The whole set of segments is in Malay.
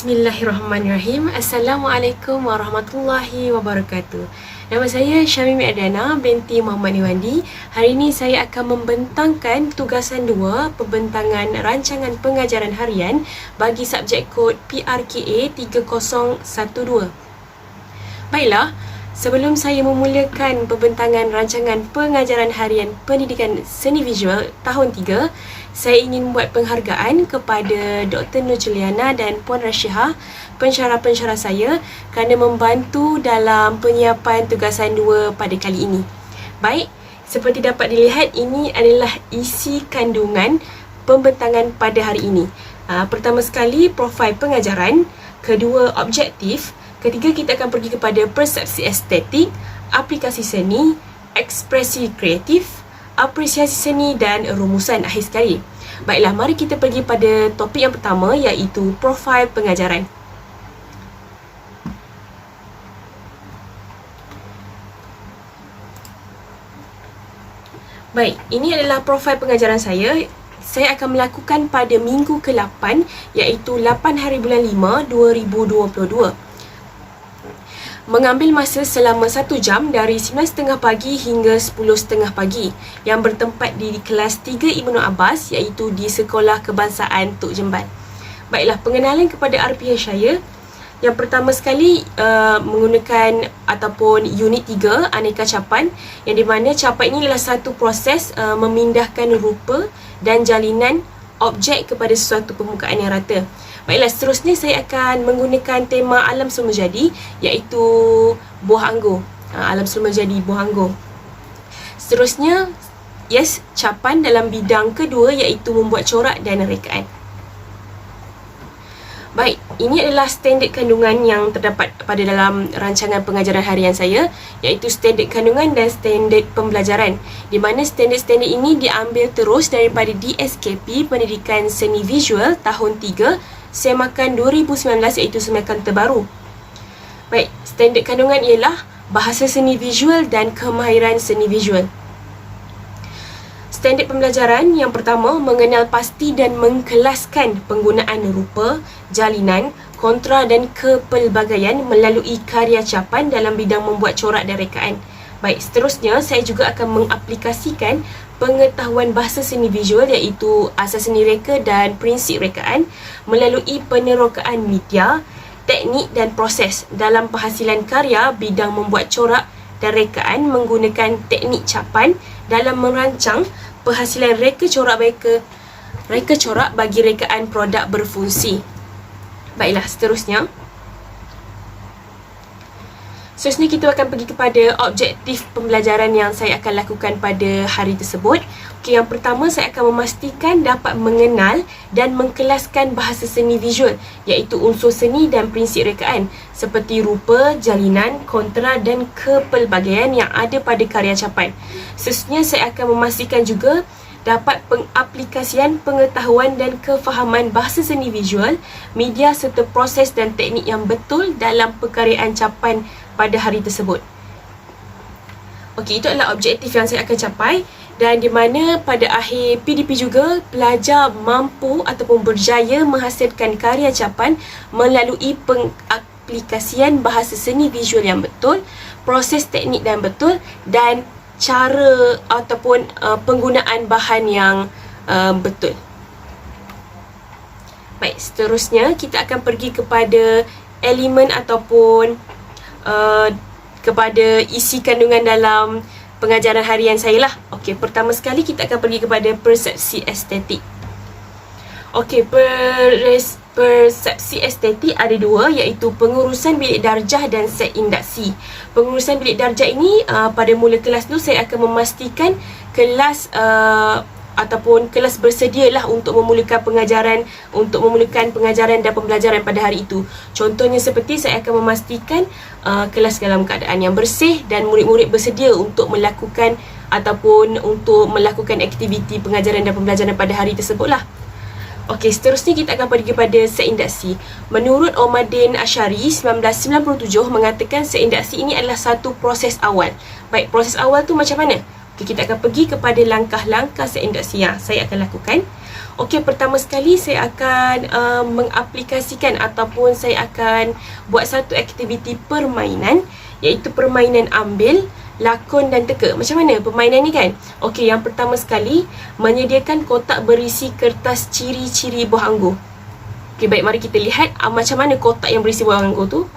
Bismillahirrahmanirrahim. Assalamualaikum warahmatullahi wabarakatuh. Nama saya Syamimi Adana binti Muhammad Iwandi. Hari ini saya akan membentangkan tugasan 2 pembentangan rancangan pengajaran harian bagi subjek kod PRKA 3012. Baiklah, sebelum saya memulakan pembentangan rancangan pengajaran harian pendidikan seni visual tahun 3, saya ingin membuat penghargaan kepada Dr. Nur Juliana dan Puan Rasyihah, pensyarah-pensyarah saya, kerana membantu dalam penyiapan tugasan 2 pada kali ini. Baik, seperti dapat dilihat, ini adalah isi kandungan pembentangan pada hari ini. Pertama sekali, profil pengajaran. Kedua, objektif. Ketiga, kita akan pergi kepada persepsi estetik, aplikasi seni, ekspresi kreatif, apresiasi seni dan rumusan akhir sekali. Baiklah, mari kita pergi pada topik yang pertama, iaitu profil pengajaran. Baik, ini adalah profil pengajaran saya. Saya akan melakukan pada minggu ke-8, iaitu 8 hari bulan 5, 2022. Mengambil masa selama 1 jam dari 9.30 pagi hingga 10.30 pagi yang bertempat di kelas 3 Ibnu Abbas, iaitu di Sekolah Kebangsaan Tok Jemban. Baiklah, pengenalan kepada RPH saya. Yang pertama sekali, menggunakan ataupun unit 3 aneka capan, yang di mana capan ini adalah satu proses memindahkan rupa dan jalinan objek kepada sesuatu permukaan yang rata. Baiklah, seterusnya saya akan menggunakan tema alam semula jadi, iaitu buah anggur. Alam semula jadi buah anggur. Seterusnya, capan dalam bidang kedua, iaitu membuat corak dan rekaan. Baik, ini adalah standard kandungan yang terdapat pada dalam rancangan pengajaran harian saya, iaitu standard kandungan dan standard pembelajaran, di mana standard-standard ini diambil terus daripada DSKP Pendidikan Seni Visual tahun 3 Semakan 2019, iaitu semakan terbaru. Baik, standard kandungan ialah bahasa seni visual dan kemahiran seni visual. Standard pembelajaran yang pertama, mengenal pasti dan mengkelaskan penggunaan rupa, jalinan, kontra dan kepelbagaian melalui karya capan dalam bidang membuat corak dan rekaan. Baik, seterusnya saya juga akan mengaplikasikan pengetahuan bahasa seni visual, iaitu asas seni reka dan prinsip rekaan melalui penerokaan media, teknik dan proses dalam penghasilan karya bidang membuat corak dan rekaan menggunakan teknik capan dalam merancang penghasilan reka corak bagi rekaan produk berfungsi. Baiklah, seterusnya kita akan pergi kepada objektif pembelajaran yang saya akan lakukan pada hari tersebut. Okey, yang pertama, saya akan memastikan dapat mengenal dan mengkelaskan bahasa seni visual, iaitu unsur seni dan prinsip rekaan seperti rupa, jalinan, kontra dan kepelbagaian yang ada pada karya capan. Seterusnya, saya akan memastikan juga dapat pengaplikasian pengetahuan dan kefahaman bahasa seni visual, media serta proses dan teknik yang betul dalam perkaryaan capan pada hari tersebut. Okey, itu adalah objektif yang saya akan capai, dan di mana pada akhir PDP juga pelajar mampu ataupun berjaya menghasilkan karya capan melalui pengaplikasian bahasa seni visual yang betul, proses teknik yang betul dan cara ataupun penggunaan bahan yang betul. Baik, seterusnya kita akan pergi kepada elemen ataupun kepada isi kandungan dalam pengajaran harian saya lah. Okey, pertama sekali kita akan pergi kepada persepsi estetik. Okey, persepsi estetik ada 2, iaitu pengurusan bilik darjah dan set induksi. Pengurusan bilik darjah ini pada mula kelas tu saya akan memastikan kelas ataupun kelas bersedialah untuk memulakan pengajaran dan pembelajaran pada hari itu. Contohnya seperti saya akan memastikan kelas dalam keadaan yang bersih dan murid-murid bersedia untuk melakukan aktiviti pengajaran dan pembelajaran pada hari tersebutlah. Okey, seterusnya kita akan pergi pada set induksi. Menurut Omadin Ashari 1997 mengatakan set induksi ini adalah satu proses awal. Baik, proses awal tu macam mana? Okay, kita akan pergi kepada langkah-langkah set induksi yang saya akan lakukan. Okey, pertama sekali saya akan mengaplikasikan ataupun saya akan buat satu aktiviti permainan, iaitu permainan ambil, lakon dan teka. Macam mana permainan ni kan? Okey, yang pertama sekali, menyediakan kotak berisi kertas ciri-ciri buah anggur. Okey, baik, mari kita lihat macam mana kotak yang berisi buah anggur tu.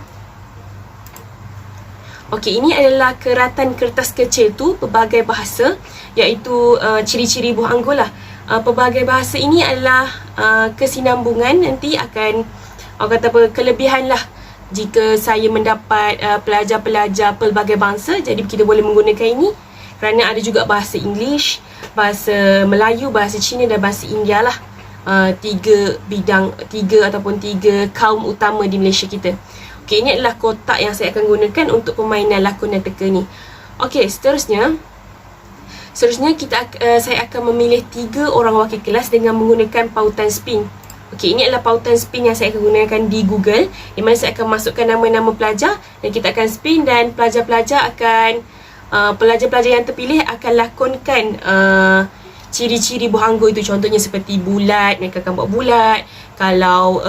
Okey, ini adalah keratan kertas kecil tu, pelbagai bahasa, iaitu ciri-ciri buah anggur lah. Pelbagai bahasa ini adalah kesinambungan, nanti akan kata apa, kelebihan lah jika saya mendapat pelajar-pelajar pelbagai bangsa. Jadi kita boleh menggunakan ini kerana ada juga bahasa English, bahasa Melayu, bahasa Cina dan bahasa India lah. Tiga kaum utama di Malaysia kita. Okey, ini adalah kotak yang saya akan gunakan untuk permainan lakon dan teka ni. Okey, seterusnya saya akan memilih 3 orang wakil kelas dengan menggunakan pautan spin. Okey, ini adalah pautan spin yang saya akan gunakan di Google, di mana saya akan masukkan nama-nama pelajar dan kita akan spin, dan pelajar-pelajar yang terpilih akan lakonkan ciri-ciri buah anggur itu. Contohnya seperti bulat, mereka akan buat bulat. Kalau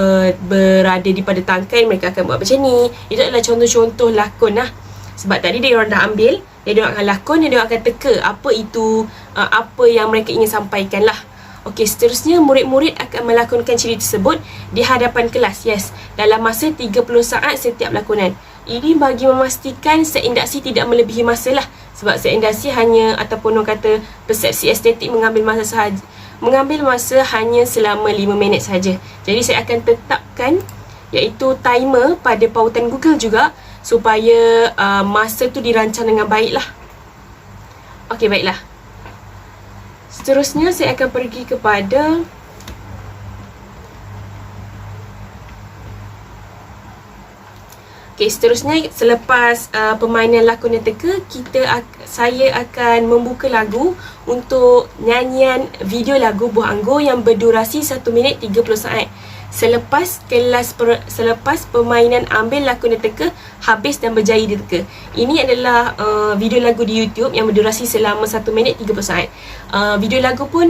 berada di pada tangkai, mereka akan buat macam ni. Itu adalah contoh-contoh lakon lah. Sebab tadi dia orang dah ambil, dia orang akan lakon dan dia orang akan teka apa itu, apa yang mereka ingin sampaikan lah. Okey, seterusnya murid-murid akan melakonkan ciri tersebut di hadapan kelas, dalam masa 30 saat setiap lakonan. Ini bagi memastikan set induksi tidak melebihi masa lah. Sebab set induksi hanya, ataupun orang kata persepsi estetik mengambil masa hanya selama 5 minit saja. Jadi saya akan tetapkan iaitu timer pada pautan Google juga, supaya masa tu dirancang dengan baik lah. Okey, baiklah. Seterusnya saya akan pergi kepada seterusnya selepas permainan lakon dan teka, saya akan membuka lagu untuk nyanyian video lagu Buah Anggur yang berdurasi 1 minit 30 saat. Selepas permainan ambil lakon dan teka habis dan berjaya diteka. Ini adalah video lagu di YouTube yang berdurasi selama 1 minit 30 saat. Video lagu pun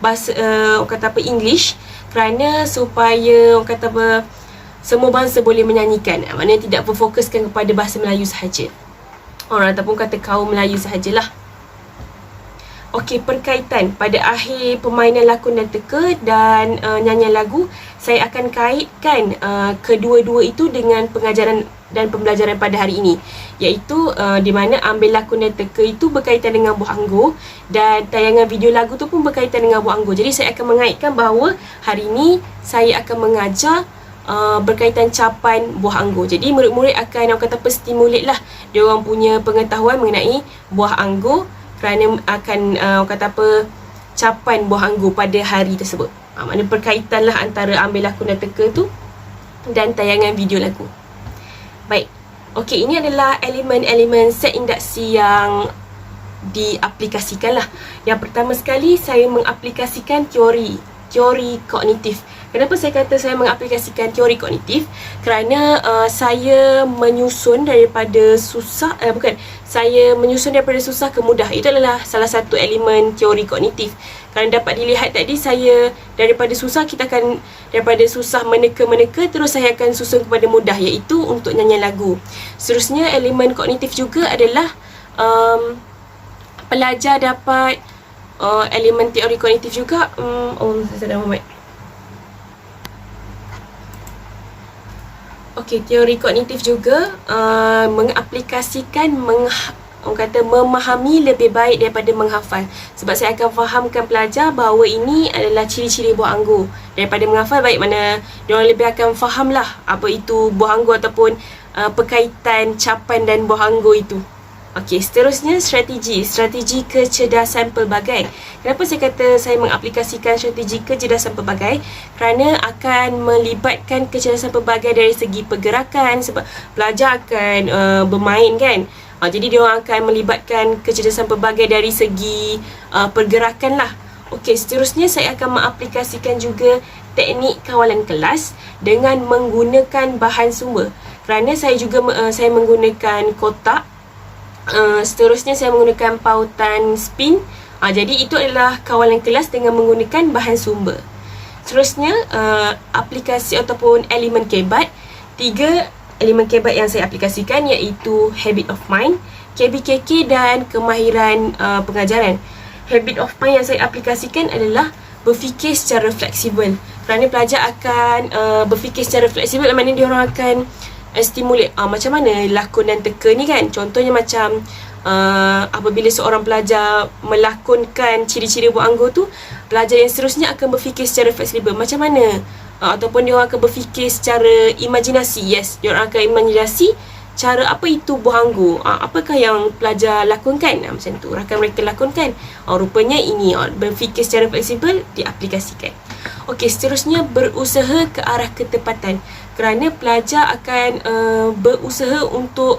bahasa orang kata apa, English, kerana supaya orang kata apa, semua bangsa boleh menyanyikan. Maknanya tidak berfokuskan kepada bahasa Melayu sahaja, ataupun kata kaum Melayu sahajalah. Okey, perkaitan pada akhir permainan lakon dan teka dan nyanyian lagu, saya akan kaitkan kedua-dua itu dengan pengajaran dan pembelajaran pada hari ini, iaitu di mana ambil lakon dan teka itu berkaitan dengan buah anggur, dan tayangan video lagu tu pun berkaitan dengan buah anggur. Jadi saya akan mengaitkan bahawa hari ini saya akan mengajar berkaitan capan buah anggur. Jadi murid-murid akan, orang kata apa, stimulate lah dia orang punya pengetahuan mengenai buah anggur, kerana akan orang kata apa, capan buah anggur pada hari tersebut. Maknanya perkaitan lah antara ambil lakon dan teka tu dan tayangan video lagu. Baik, okey, ini adalah elemen-elemen set induksi yang diaplikasikan lah. Yang pertama sekali, saya mengaplikasikan teori kognitif. Kenapa saya kata saya mengaplikasikan teori kognitif? Kerana saya menyusun daripada susah, saya menyusun daripada susah ke mudah. Itu adalah salah satu elemen teori kognitif. Kerana dapat dilihat tadi, saya daripada susah meneka-meneka, terus saya akan susun kepada mudah, iaitu untuk nyanyian lagu. Seterusnya, elemen kognitif juga adalah pelajar dapat elemen teori kognitif juga. Saya dah membuat. Okey, teori kognitif juga mengaplikasikan memahami lebih baik daripada menghafal. Sebab saya akan fahamkan pelajar bahawa ini adalah ciri-ciri buah anggur. Daripada menghafal, baik mana diorang lebih akan faham lah apa itu buah anggur ataupun perkaitan capan dan buah anggur itu. Okey, seterusnya strategi kecerdasan pelbagai. Kenapa saya kata saya mengaplikasikan strategi kecerdasan pelbagai? Kerana akan melibatkan kecerdasan pelbagai dari segi pergerakan, sebab pelajar akan bermain kan. Jadi dia orang akan melibatkan kecerdasan pelbagai dari segi pergerakan lah. Okey, seterusnya saya akan mengaplikasikan juga teknik kawalan kelas dengan menggunakan bahan sumber. Kerana saya menggunakan kotak. Seterusnya saya menggunakan pautan spin. Jadi itu adalah kawalan kelas dengan menggunakan bahan sumber. Seterusnya, aplikasi ataupun elemen kebat. 3 elemen kebat yang saya aplikasikan iaitu Habit of Mind, KBKK dan kemahiran pengajaran. Habit of Mind yang saya aplikasikan adalah berfikir secara fleksibel. Kerana pelajar akan berfikir secara fleksibel, mana dia orang akan stimulate macam mana lakon dan teka ni kan. Contohnya macam apabila seorang pelajar melakonkan ciri-ciri buah anggur tu, pelajar yang seterusnya akan berfikir secara fleksibel macam mana, ataupun dia orang akan berfikir secara imajinasi. Yes, dia orang akan imajinasi cara apa itu buah anggur, apakah yang pelajar lakonkan, macam tu rakan mereka lakonkan. Rupanya ini berfikir secara fleksibel diaplikasikan. Okey, seterusnya berusaha ke arah ketepatan. Kerana pelajar akan berusaha untuk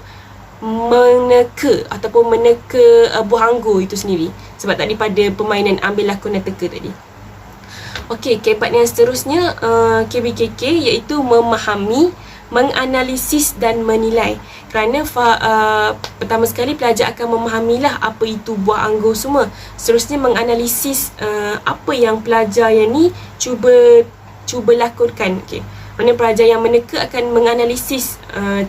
meneka ataupun meneka buah anggur itu sendiri, sebab tadi pada permainan ambil lakon dan teka tadi. Okey, kebat yang seterusnya KBKK iaitu memahami, menganalisis dan menilai. Kerana pertama sekali pelajar akan memahamilah apa itu buah anggur semua. Seterusnya menganalisis apa yang pelajar yang ni cuba lakonkan. Okey, mana pelajar yang meneka akan menganalisis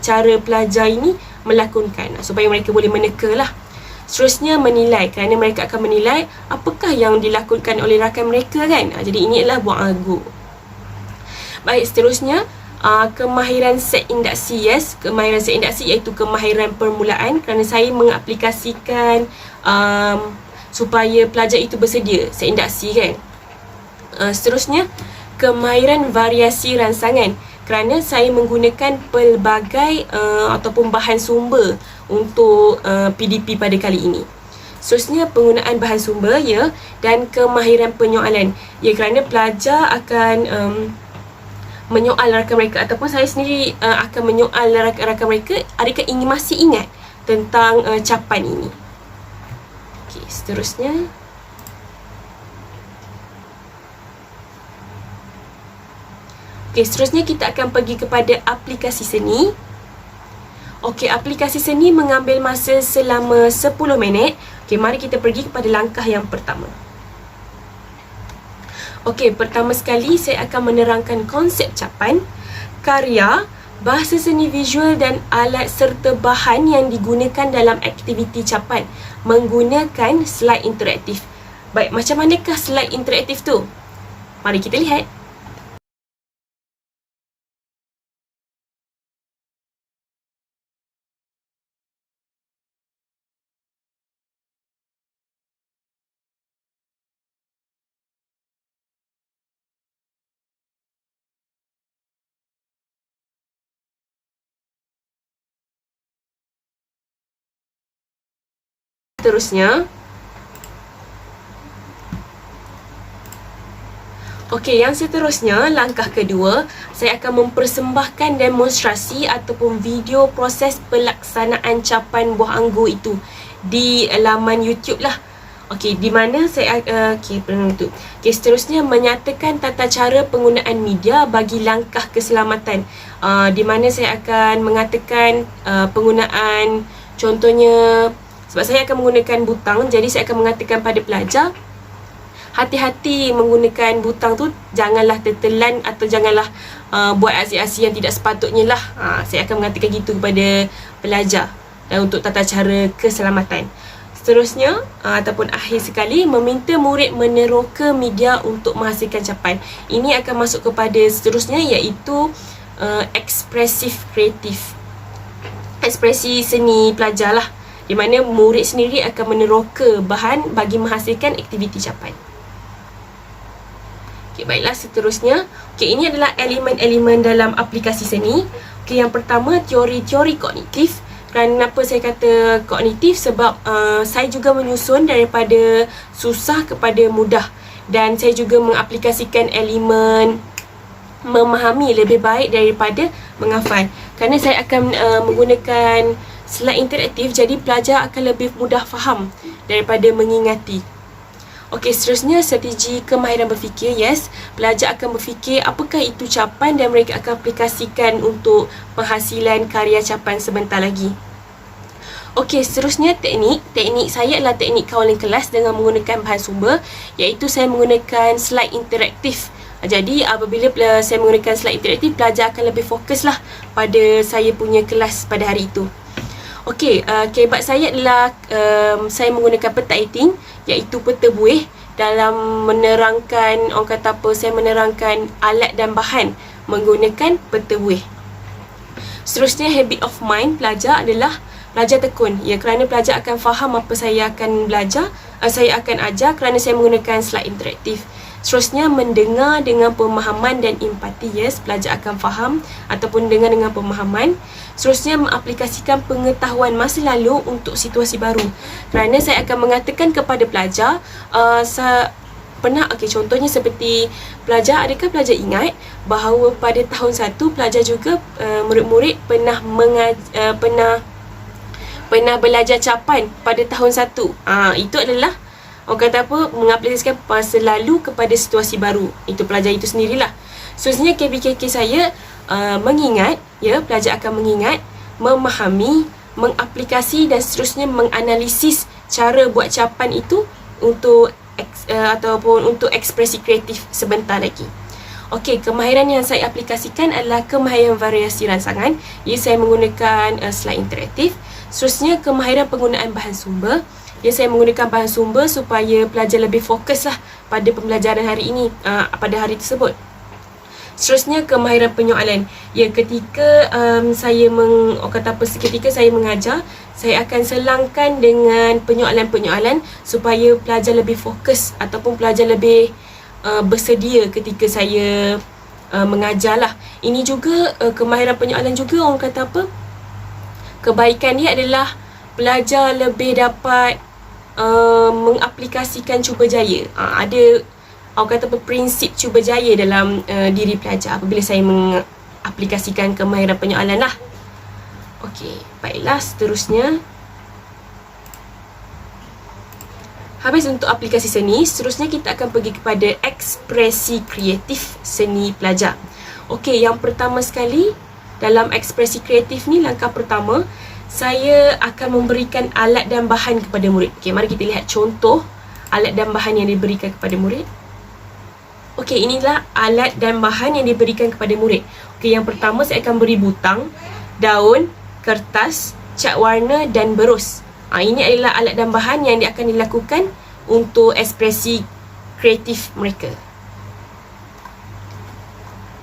cara pelajar ini melakonkan supaya mereka boleh meneka lah. Seterusnya menilai, kerana mereka akan menilai apakah yang dilakonkan oleh rakan mereka kan. Jadi ini adalah buah anggur. Baik, seterusnya kemahiran set induksi. Yes, kemahiran set induksi iaitu kemahiran permulaan, kerana saya mengaplikasikan supaya pelajar itu bersedia set induksi kan. Seterusnya kemahiran variasi rangsangan, kerana saya menggunakan pelbagai ataupun bahan sumber untuk PDP pada kali ini. Seterusnya penggunaan bahan sumber dan kemahiran penyoalan. Kerana pelajar akan menyoal rakan mereka, ataupun saya sendiri akan menyoal rakan mereka, adakah masih ingat tentang capan ini. Okey, seterusnya seterusnya kita akan pergi kepada aplikasi seni. Okey, aplikasi seni mengambil masa selama 10 minit. Okey, mari kita pergi kepada langkah yang pertama. Okey, pertama sekali saya akan menerangkan konsep capan, karya, bahasa seni visual dan alat serta bahan yang digunakan dalam aktiviti capan menggunakan slide interaktif. Baik, macam manakah slide interaktif tu? Mari kita lihat. Seterusnya, okey, yang seterusnya, langkah kedua, saya akan mempersembahkan demonstrasi ataupun video proses pelaksanaan capan buah anggur itu di laman YouTube lah. Okey, di mana saya seterusnya menyatakan tata cara penggunaan media bagi langkah keselamatan. Di mana saya akan mengatakan penggunaan, contohnya sebab saya akan menggunakan butang, jadi saya akan mengatakan pada pelajar, hati-hati menggunakan butang tu, janganlah tertelan atau janganlah buat aksi-aksi yang tidak sepatutnya lah. Saya akan mengatakan gitu kepada pelajar dan untuk tata cara keselamatan. Seterusnya ataupun akhir sekali, meminta murid meneroka media untuk menghasilkan capan. Ini akan masuk kepada seterusnya iaitu ekspresif kreatif, ekspresi seni pelajar lah, di mana murid sendiri akan meneroka bahan bagi menghasilkan aktiviti capan. Okey, baiklah, seterusnya. Okey, ini adalah elemen-elemen dalam aplikasi seni. Okey, yang pertama teori-teori kognitif. Kenapa saya kata kognitif? Sebab saya juga menyusun daripada susah kepada mudah, dan saya juga mengaplikasikan elemen memahami lebih baik daripada menghafal. Kerana saya akan menggunakan slide interaktif, jadi pelajar akan lebih mudah faham daripada mengingati. Okey, seterusnya strategi kemahiran berfikir. Yes, pelajar akan berfikir apakah itu capan dan mereka akan aplikasikan untuk penghasilan karya capan sebentar lagi. Okey, seterusnya teknik saya adalah teknik kawalan kelas dengan menggunakan bahan sumber, iaitu saya menggunakan slide interaktif. Jadi apabila saya menggunakan slide interaktif, pelajar akan lebih fokuslah pada saya punya kelas pada hari itu. Okey, kehebat saya adalah saya menggunakan peta editing, iaitu peta buih dalam menerangkan, orang kata apa, saya menerangkan alat dan bahan menggunakan peta buih. Seterusnya, habit of mind pelajar adalah belajar tekun. Ya, kerana pelajar akan faham apa saya akan belajar, saya akan ajar kerana saya menggunakan slide interaktif. Seterusnya, mendengar dengan pemahaman dan empati. Yes, pelajar akan faham ataupun dengar dengan pemahaman. Seterusnya, mengaplikasikan pengetahuan masa lalu untuk situasi baru. Kerana saya akan mengatakan kepada pelajar, contohnya seperti pelajar, adakah pelajar ingat bahawa pada tahun 1 pelajar juga murid-murid pernah belajar capan pada tahun 1. Itu adalah, orang kata apa, mengaplikasikan masa lalu kepada situasi baru. Itu pelajar itu sendirilah. Seterusnya, KBKK saya mengingat, ya, pelajar akan mengingat, memahami, mengaplikasi dan seterusnya menganalisis cara buat capan itu untuk ataupun untuk ekspresi kreatif sebentar lagi. Okey, kemahiran yang saya aplikasikan adalah kemahiran variasi rangsangan. Ya, saya menggunakan slide interaktif. Seterusnya, kemahiran penggunaan bahan sumber. Ya, saya menggunakan bahan sumber supaya pelajar lebih fokuslah pada pembelajaran hari ini, pada hari tersebut. Seterusnya, kemahiran penyoalan. Ya, ketika seketika saya mengajar, saya akan selangkan dengan penyoalan-penyoalan supaya pelajar lebih fokus ataupun pelajar lebih bersedia ketika saya mengajarlah. Ini juga kemahiran penyoalan juga, orang kata apa, kebaikan dia adalah pelajar lebih dapat mengaplikasikan cuba jaya. Ada, orang kata apa, prinsip cuba jaya dalam diri pelajar apabila saya mengaplikasikan kemahiran penyoalan lah. Okey, baiklah, seterusnya. Habis untuk aplikasi seni, seterusnya kita akan pergi kepada ekspresi kreatif seni pelajar. Okey, yang pertama sekali dalam ekspresi kreatif ni, langkah pertama, saya akan memberikan alat dan bahan kepada murid. Okey, mari kita lihat contoh alat dan bahan yang diberikan kepada murid. Okey, inilah alat dan bahan yang diberikan kepada murid. Okey, yang pertama saya akan beri butang, daun, kertas, cat warna dan berus. Ini adalah alat dan bahan yang akan dilakukan untuk ekspresi kreatif mereka.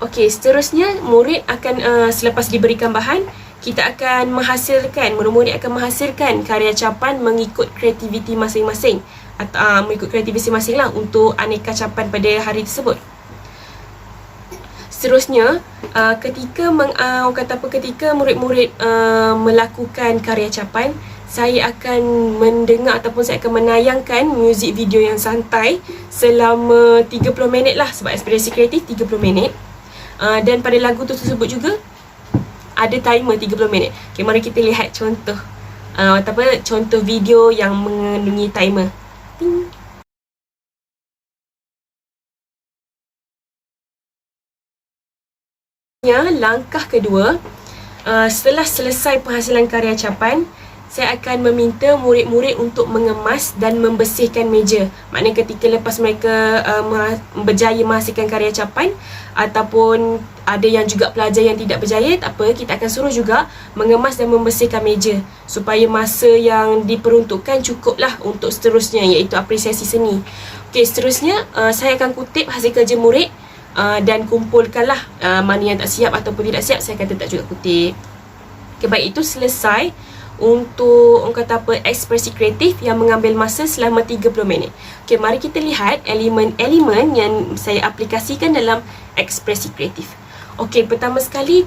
Okey, seterusnya murid akan selepas diberikan bahan, kita akan menghasilkan, murid-murid akan menghasilkan karya capan mengikut kreativiti masing-masing. Mengikut kreativiti masing-masing lah untuk aneka capan pada hari tersebut. Seterusnya, ketika murid-murid melakukan karya capan, saya akan mendengar ataupun saya akan menayangkan muzik video yang santai selama 30 minit lah, sebab ekspresi kreatif 30 minit. Dan pada lagu tersebut juga ada timer 30 minit. Okay, mari kita lihat contoh contoh video yang mengandungi timer. Ting. Langkah kedua, setelah selesai penghasilan karya capan, saya akan meminta murid-murid untuk mengemas dan membersihkan meja. Maknanya ketika lepas mereka berjaya menghasilkan karya capan, ataupun ada yang juga pelajar yang tidak berjaya, tak apa, kita akan suruh juga mengemas dan membersihkan meja supaya masa yang diperuntukkan cukuplah untuk seterusnya, iaitu apresiasi seni. Okey, seterusnya saya akan kutip hasil kerja murid dan kumpulkanlah mana yang tak siap ataupun tidak siap, saya akan tetap juga kutip. Okay, baik, itu selesai untuk ekspresi kreatif yang mengambil masa selama 30 minit. Okey, mari kita lihat elemen-elemen yang saya aplikasikan dalam ekspresi kreatif. Okey, pertama sekali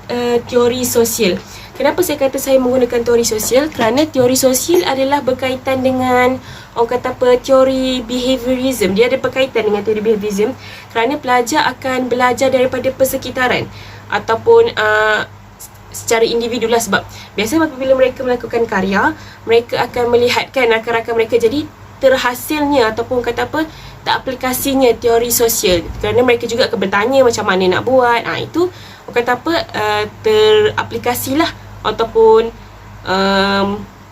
teori sosial. Kenapa saya kata saya menggunakan teori sosial? Kerana teori sosial adalah berkaitan dengan teori behaviorism. Dia ada berkaitan dengan teori behaviorism kerana pelajar akan belajar daripada persekitaran ataupun secara individu lah, sebab biasanya apabila mereka melakukan karya, mereka akan melihatkan rakan-rakan mereka, jadi terhasilnya ataupun aplikasinya teori sosial, kerana mereka juga akan bertanya macam mana nak buat. Itu teraplikasilah ataupun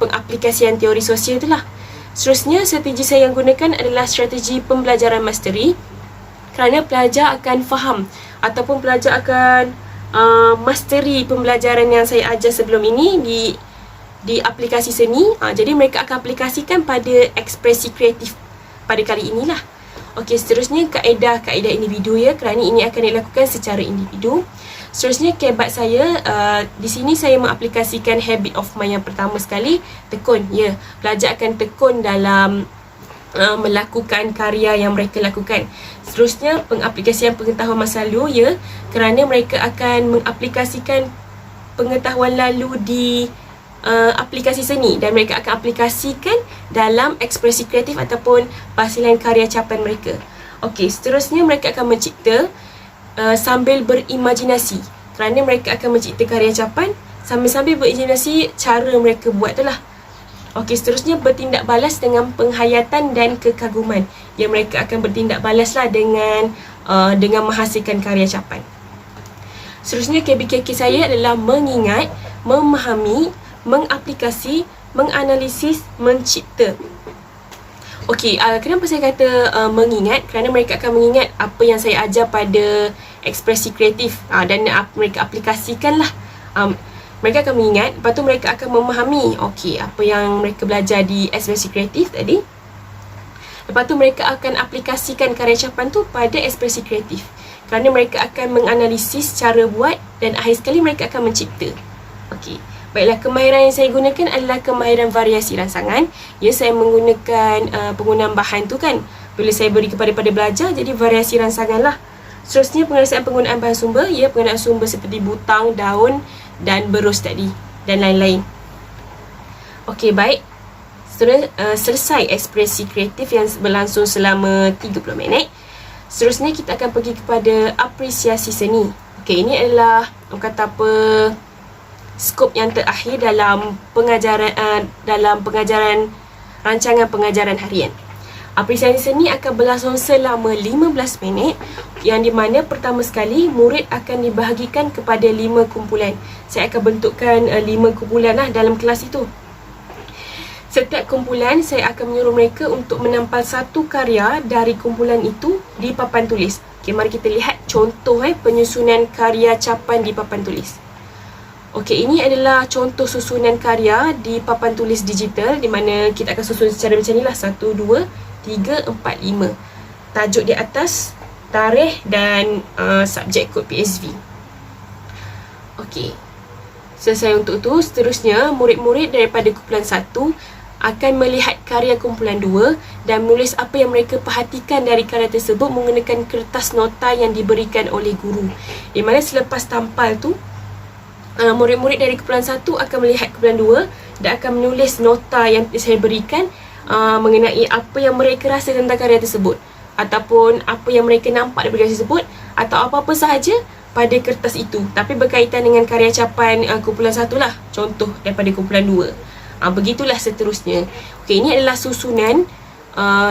pengaplikasian teori sosial itulah. Seterusnya, strategi saya yang gunakan adalah strategi pembelajaran mastery, kerana pelajar akan faham ataupun pelajar akan mastery pembelajaran yang saya ajar sebelum ini di aplikasi seni. Jadi mereka akan aplikasikan pada ekspresi kreatif pada kali inilah. Okey, seterusnya kaedah individu ya, kerana ini akan dilakukan secara individu. Seterusnya kebat saya, di sini saya mengaplikasikan habit of mind yang pertama sekali, tekun. Ya, pelajar akan tekun dalam melakukan karya yang mereka lakukan. Seterusnya pengaplikasian pengetahuan masa lalu ya, kerana mereka akan mengaplikasikan pengetahuan lalu di aplikasi seni dan mereka akan aplikasikan dalam ekspresi kreatif ataupun perhasilan karya capan mereka. Okey, seterusnya mereka akan mencipta sambil berimajinasi, kerana mereka akan mencipta karya capan sambil berimajinasi cara mereka buat tu lah. Okey, seterusnya bertindak balas dengan penghayatan dan kekaguman. Yang mereka akan bertindak balas lah dengan menghasilkan karya capan. Seterusnya KBKK saya adalah mengingat, memahami, mengaplikasi, menganalisis, mencipta. Okey, kenapa saya kata mengingat? Kerana mereka akan mengingat apa yang saya ajar pada ekspresi kreatif dan mereka aplikasikan lah. Mereka akan mengingat, lepas tu mereka akan memahami okey, apa yang mereka belajar di ekspresi kreatif tadi. Lepas tu mereka akan aplikasikan karya capan tu pada ekspresi kreatif, kerana mereka akan menganalisis cara buat dan akhir sekali mereka akan mencipta. Okey, baiklah, kemahiran yang saya gunakan adalah kemahiran variasi rangsangan. Ya, saya menggunakan penggunaan bahan tu kan, bila saya beri kepada belajar, jadi variasi rangsangan lah. Seterusnya penguasaan penggunaan bahan sumber. Ya, penggunaan sumber seperti butang, daun dan berus tadi dan lain-lain. Okey, baik. Selesai ekspresi kreatif yang berlangsung selama 30 minit. Seterusnya kita akan pergi kepada apresiasi seni. Okey, ini adalah skop yang terakhir dalam pengajaran rancangan pengajaran harian. Apresiasi seni akan berlangsung selama 15 minit, yang di mana pertama sekali murid akan dibahagikan kepada 5 kumpulan. Saya akan bentukkan 5 kumpulan lah dalam kelas itu. Setiap kumpulan saya akan menyuruh mereka untuk menampal satu karya dari kumpulan itu di papan tulis. Okey, mari kita lihat contoh penyusunan karya capan di papan tulis. Okey, ini adalah contoh susunan karya di papan tulis digital, di mana kita akan susun secara macam ni lah, 1, 2, 3, 4, 5. Tajuk di atas, tarikh dan subjek kod PSV. Okey, selesai untuk tu. Seterusnya, murid-murid daripada kumpulan 1 akan melihat karya kumpulan 2 dan menulis apa yang mereka perhatikan dari karya tersebut menggunakan kertas nota yang diberikan oleh guru. Di mana selepas tampal tu, murid-murid dari kumpulan 1 akan melihat kumpulan 2 dan akan menulis nota yang saya berikan mengenai apa yang mereka rasa tentang karya tersebut, ataupun apa yang mereka nampak daripada karya tersebut, atau apa-apa sahaja pada kertas itu, tapi berkaitan dengan karya capan kumpulan 1 lah, contoh daripada kumpulan 2. Begitulah seterusnya. Okey, ini adalah susunan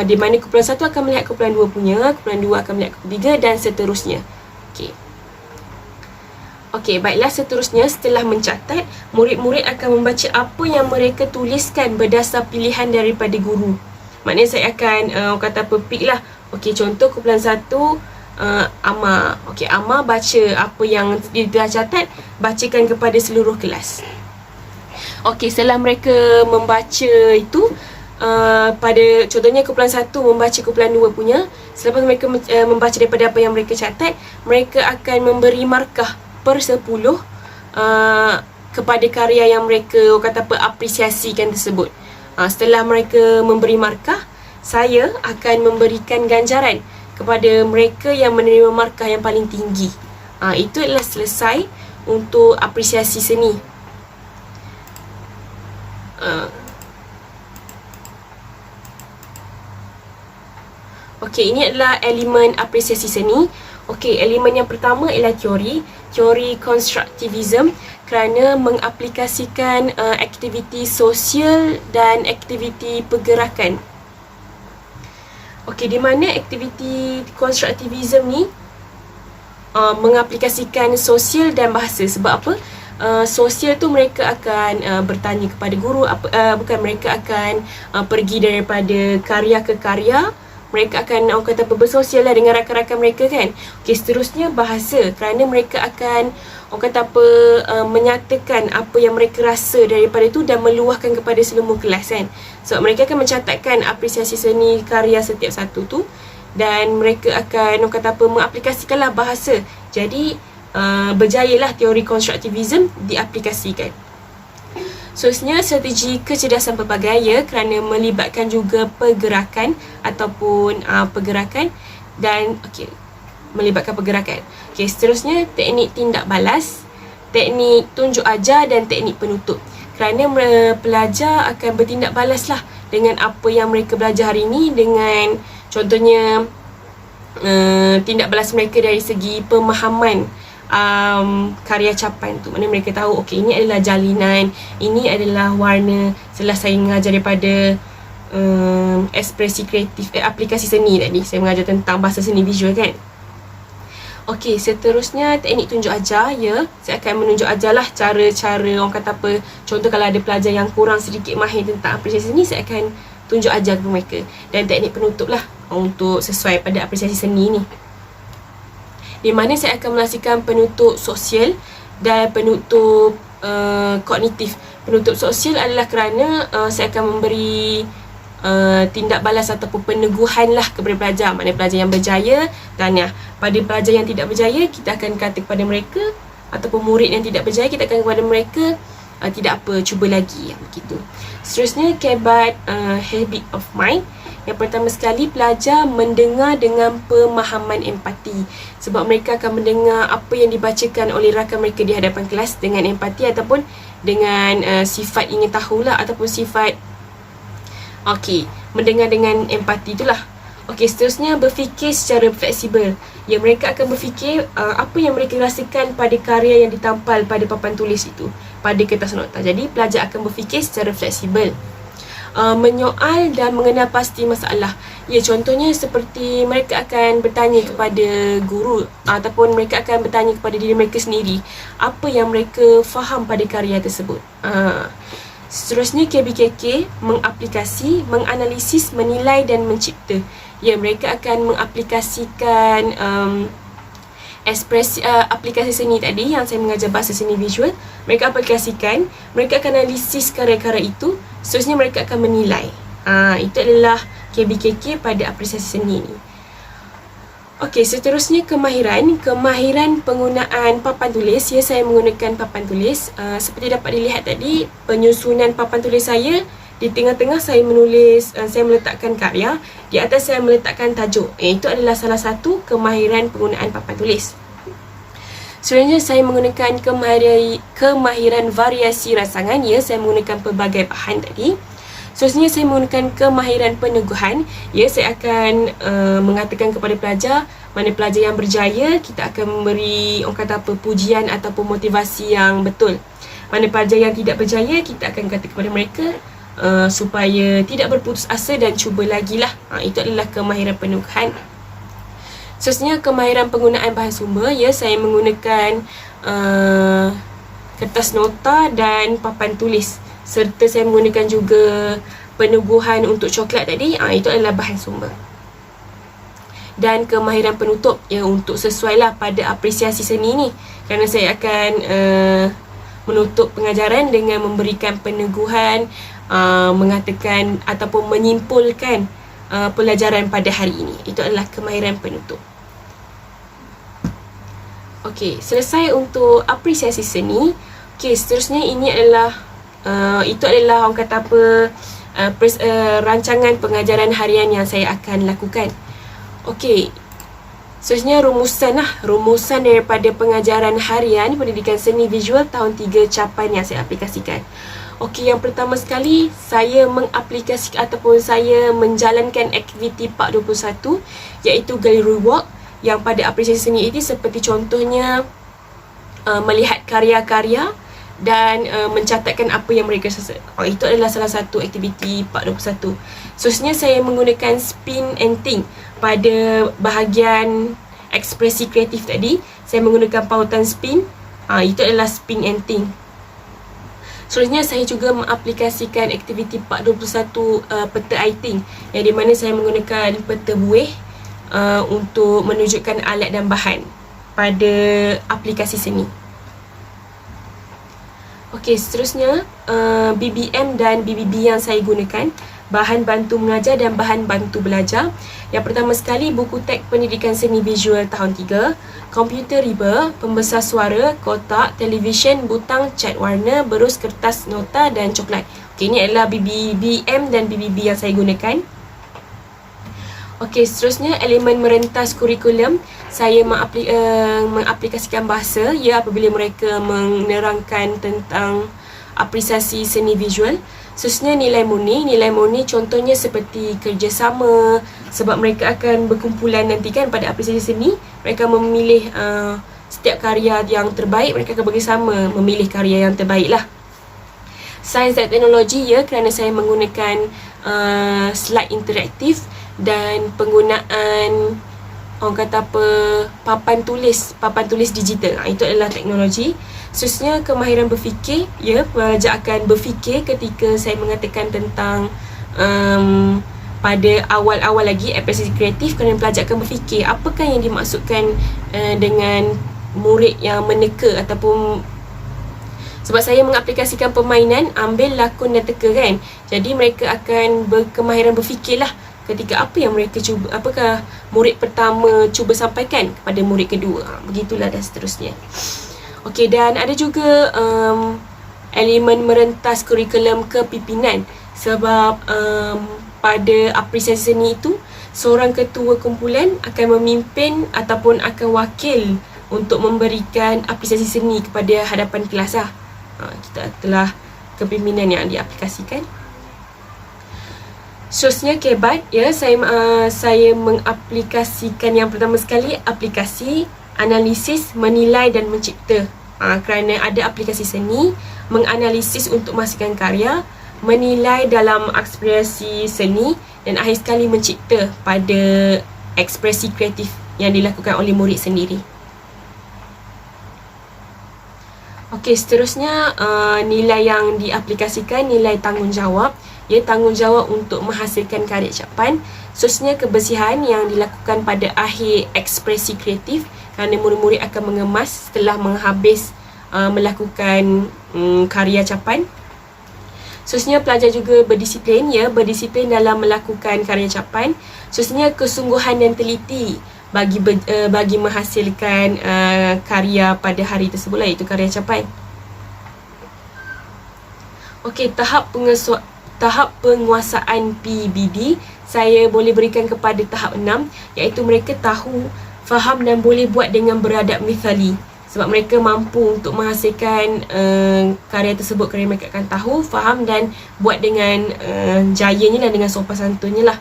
di mana kumpulan 1 akan melihat kumpulan 2 punya, kumpulan 2 akan melihat kumpulan 3 dan seterusnya. Okey. Okey, baiklah, seterusnya setelah mencatat, murid-murid akan membaca apa yang mereka tuliskan berdasar pilihan daripada guru. Maknanya saya akan pick lah. Okey, contoh kumpulan 1 Amar. Okey, Amar baca apa yang dia catat, bacakan kepada seluruh kelas. Okey, setelah mereka membaca itu, pada contohnya kumpulan 1 membaca kumpulan 2 punya, selepas mereka membaca daripada apa yang mereka catat, mereka akan memberi markah per 10 kepada karya yang mereka apresiasikan tersebut. Setelah mereka memberi markah, saya akan memberikan ganjaran kepada mereka yang menerima markah yang paling tinggi. Itu adalah selesai untuk apresiasi seni. Okey, ini adalah elemen apresiasi seni. Okey, elemen yang pertama ialah teori konstruktivism, kerana mengaplikasikan aktiviti sosial dan aktiviti pergerakan. Okey, di mana aktiviti konstruktivism ni mengaplikasikan sosial dan bahasa. Sebab apa? sosial tu mereka akan bertanya kepada guru, bukan, mereka akan pergi daripada karya ke karya. Mereka akan orang kata bersosial lah dengan rakan-rakan mereka kan. Okey, seterusnya bahasa, kerana mereka akan orang kata menyatakan apa yang mereka rasa daripada tu dan meluahkan kepada semua kelas kan. Sebab mereka akan mencatatkan apresiasi seni karya setiap satu tu, dan mereka akan orang kata mengaplikasikanlah bahasa. Jadi berjayalah teori konstruktivism diaplikasikan. Seterusnya, strategi kecerdasan pelbagai kerana melibatkan juga pergerakan ataupun pergerakan dan melibatkan pergerakan. Okey, seterusnya teknik tindak balas, teknik tunjuk ajar dan teknik penutup. Kerana pelajar akan bertindak balas lah dengan apa yang mereka belajar hari ini, dengan contohnya tindak balas mereka dari segi pemahaman karya capan tu. Mana mereka tahu okey, ini adalah jalinan, ini adalah warna. Setelah saya mengajar daripada ekspresi kreatif, aplikasi seni tadi, saya mengajar tentang bahasa seni visual kan. Okey, seterusnya teknik tunjuk ajar ya. Saya akan menunjuk ajarlah cara-cara orang kata contoh kalau ada pelajar yang kurang sedikit mahir tentang apresiasi seni, saya akan tunjuk ajar kepada mereka. Dan teknik penutup lah untuk sesuai pada apresiasi seni ni, di mana saya akan melaksanakan penutup sosial dan penutup kognitif. Penutup sosial adalah kerana saya akan memberi tindak balas ataupun peneguhan lah kepada pelajar. Mana pelajar yang berjaya, tahniah. Pada pelajar yang tidak berjaya, kita akan kata kepada mereka, ataupun murid yang tidak berjaya, kita akan kepada mereka tidak apa, cuba lagi, begitu. Seterusnya, kebat habit of mind. Yang pertama sekali, pelajar mendengar dengan pemahaman empati. Sebab mereka akan mendengar apa yang dibacakan oleh rakan mereka di hadapan kelas dengan empati ataupun dengan sifat ingin tahulah, ataupun sifat mendengar dengan empati itulah. Okey, seterusnya berfikir secara fleksibel. Ya, mereka akan berfikir apa yang mereka rasakan pada karya yang ditampal pada papan tulis itu, pada kertas nota. Jadi pelajar akan berfikir secara fleksibel. Menyoal dan mengenal pasti masalah. Ya, contohnya seperti mereka akan bertanya kepada guru, ataupun mereka akan bertanya kepada diri mereka sendiri apa yang mereka faham pada karya tersebut. Seterusnya, KBKK mengaplikasi, menganalisis, menilai dan mencipta. Ya, mereka akan mengaplikasikan aplikasi seni tadi yang saya mengajar bahasa seni visual. Mereka aplikasikan, mereka akan analisis karya-karya itu. Seterusnya mereka akan menilai. Itu adalah KBKK pada apresiasi seni ni. Okey, seterusnya kemahiran penggunaan papan tulis. Ya, saya menggunakan papan tulis. Seperti dapat dilihat tadi, penyusunan papan tulis saya, di tengah-tengah saya menulis, saya meletakkan karya, di atas saya meletakkan tajuk. Itu adalah salah satu kemahiran penggunaan papan tulis. Sebenarnya saya menggunakan kemahiran variasi rasangan. Ya, saya menggunakan pelbagai bahan tadi. Seterusnya saya menggunakan kemahiran peneguhan. Ya, saya akan mengatakan kepada pelajar, mana pelajar yang berjaya, kita akan memberi pujian ataupun motivasi yang betul. Mana pelajar yang tidak berjaya, kita akan kata kepada mereka supaya tidak berputus asa dan cuba lagi lah. Itu adalah kemahiran peneguhan. Seterusnya kemahiran penggunaan bahan sumber. Ya, saya menggunakan kertas nota dan papan tulis, serta saya menggunakan juga peneguhan untuk coklat tadi. Itu adalah bahan sumber. Dan kemahiran penutup, ya, untuk sesuailah pada apresiasi seni ni, kerana saya akan menutup pengajaran dengan memberikan peneguhan, mengatakan ataupun menyimpulkan pelajaran pada hari ini. Itu adalah kemahiran penutup. Okey, selesai untuk apresiasi seni. Okey, seterusnya ini adalah itu adalah orang kata rancangan pengajaran harian yang saya akan lakukan. Okey, seterusnya rumusan daripada pengajaran harian pendidikan seni visual tahun 3 capan yang saya aplikasikan. Okey, yang pertama sekali, saya mengaplikasikan ataupun saya menjalankan aktiviti Part 21, iaitu gallery walk, yang pada apresiasi seni ini seperti contohnya melihat karya-karya dan mencatatkan apa yang mereka rasa. Itu adalah salah satu aktiviti Part 21. Seterusnya saya menggunakan spin and think pada bahagian ekspresi kreatif tadi. Saya menggunakan pautan spin Itu adalah spin and think. Seterusnya saya juga mengaplikasikan aktiviti part 21 peta I think, yang di mana saya menggunakan peta buih untuk menunjukkan alat dan bahan pada aplikasi seni. Okey, seterusnya BBM dan BBB yang saya gunakan, bahan bantu mengajar dan bahan bantu belajar. Yang pertama sekali, buku teks pendidikan seni visual tahun 3, komputer riba, pembesar suara, kotak, televisyen, butang, cat warna, berus, kertas, nota dan coklat. Okey, ini adalah BBM dan BBB yang saya gunakan. Okey, seterusnya elemen merentas kurikulum. Saya mengaplikasikan bahasa apabila mereka menerangkan tentang apresiasi seni visual. Seterusnya nilai murni. Nilai murni contohnya seperti kerjasama, sebab mereka akan berkumpulan nanti kan pada apresiasi seni. Mereka memilih setiap karya yang terbaik, mereka akan bersama memilih karya yang terbaik lah. Sains dan teknologi kerana saya menggunakan slide interaktif dan penggunaan papan tulis digital. Itu adalah teknologi. Seterusnya kemahiran berfikir, pelajar akan berfikir ketika saya mengatakan tentang pada awal-awal lagi apresiasi kreatif, kerana pelajar akan berfikir apakah yang dimaksudkan dengan murid yang meneka, ataupun sebab saya mengaplikasikan permainan ambil lakon dan teka kan. Jadi mereka akan berkemahiran berfikirlah ketika apa yang mereka cuba, apakah murid pertama cuba sampaikan kepada murid kedua. Begitulah dan seterusnya. Okey, dan ada juga elemen merentas kurikulum kepimpinan, sebab pada apresiasi seni itu seorang ketua kumpulan akan memimpin ataupun akan wakil untuk memberikan apresiasi seni kepada hadapan kelas lah. Kita telah kepimpinan yang diaplikasikan. Seterusnya kebat, saya mengaplikasikan yang pertama sekali aplikasi analisis, menilai dan mencipta. Kerana ada aplikasi seni, menganalisis untuk menghasilkan karya, menilai dalam ekspresi seni dan akhir sekali mencipta pada ekspresi kreatif yang dilakukan oleh murid sendiri. Okey, seterusnya nilai yang diaplikasikan, nilai tanggungjawab. Tanggungjawab untuk menghasilkan karya ucapan. Seterusnya kebersihan yang dilakukan pada akhir ekspresi kreatif, kerana murid-murid akan mengemas setelah menghabis melakukan karya ucapan. Seterusnya pelajar juga berdisiplin, berdisiplin dalam melakukan karya ucapan. Seterusnya kesungguhan dan teliti bagi menghasilkan karya pada hari tersebut, iaitu karya ucapan. Okey, tahap penguasaan PBD saya boleh berikan kepada tahap 6, iaitu mereka tahu, faham dan boleh buat dengan beradab mithali. Sebab mereka mampu untuk menghasilkan karya tersebut kerana mereka akan tahu, faham dan buat dengan jayanya dan dengan sopan santunnya lah.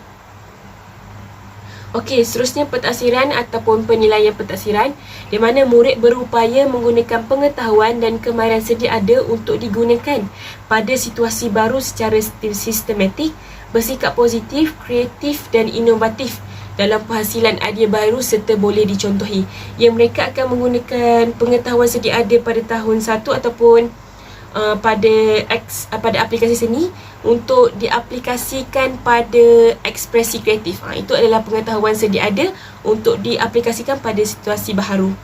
Okey, seterusnya pentaksiran ataupun penilaian pentaksiran, di mana murid berupaya menggunakan pengetahuan dan kemahiran sedia ada untuk digunakan pada situasi baru secara sistematik, bersikap positif, kreatif dan inovatif dalam penghasilan idea baru serta boleh dicontohi. Mereka akan menggunakan pengetahuan sedia ada pada tahun 1 ataupun pada aplikasi seni untuk diaplikasikan pada ekspresi kreatif. Itu adalah pengetahuan sedia ada untuk diaplikasikan pada situasi baharu.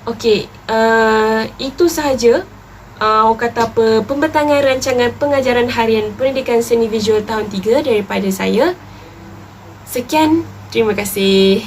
Okey, itu sahaja pembentangan rancangan pengajaran harian pendidikan seni visual tahun 3 daripada saya. Sekian, terima kasih.